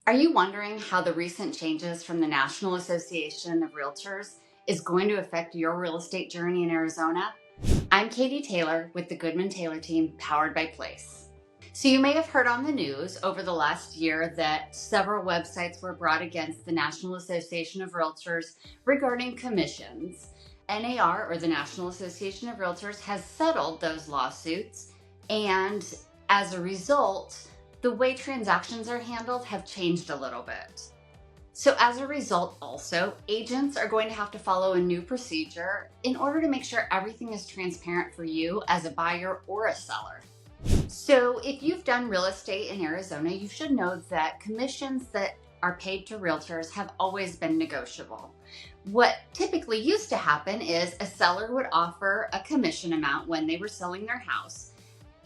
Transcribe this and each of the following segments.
Are you wondering how the recent changes from the National Association of Realtors is going to affect your real estate journey in Arizona? I'm Katie Taylor with the Goodman Taylor team, powered by Place. So you may have heard on the news over the last year that several websites were brought against the National Association of Realtors regarding commissions. NAR, or the National Association of Realtors, has settled those lawsuits, and as a result, the way transactions are handled have changed a little bit. So as a result, also, agents are going to have to follow a new procedure in order to make sure everything is transparent for you as a buyer or a seller. So if you've done real estate in Arizona, you should know that commissions that are paid to realtors have always been negotiable. What typically used to happen is a seller would offer a commission amount when they were selling their house,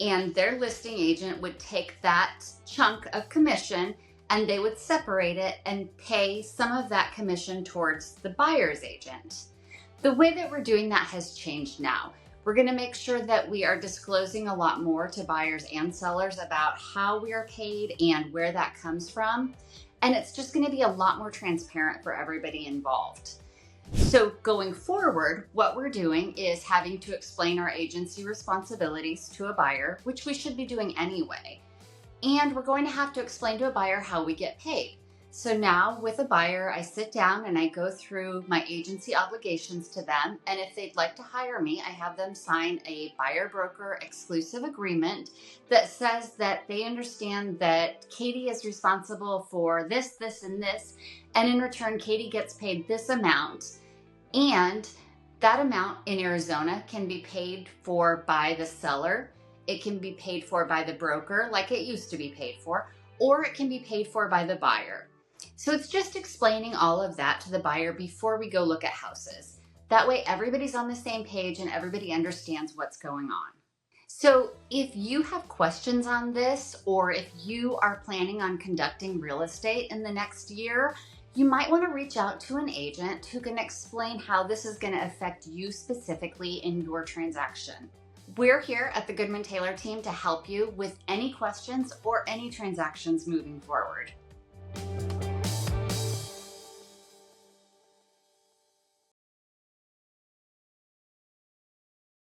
and their listing agent would take that chunk of commission and they would separate it and pay some of that commission towards the buyer's agent. The way that we're doing that has changed now. We're going to make sure that we are disclosing a lot more to buyers and sellers about how we are paid and where that comes from. And it's just going to be a lot more transparent for everybody involved. So going forward, what we're doing is having to explain our agency responsibilities to a buyer, which we should be doing anyway. And we're going to have to explain to a buyer how we get paid. So now with a buyer, I sit down and I go through my agency obligations to them. And if they'd like to hire me, I have them sign a buyer-broker exclusive agreement that says that they understand that Katie is responsible for this, this, and this. And in return, Katie gets paid this amount. And that amount in Arizona can be paid for by the seller. It can be paid for by the broker, like it used to be paid for, or it can be paid for by the buyer. So it's just explaining all of that to the buyer before we go look at houses. That way everybody's on the same page and everybody understands what's going on. So if you have questions on this, or if you are planning on conducting real estate in the next year, you might want to reach out to an agent who can explain how this is going to affect you specifically in your transaction. We're here at the Goodman Taylor team to help you with any questions or any transactions moving forward.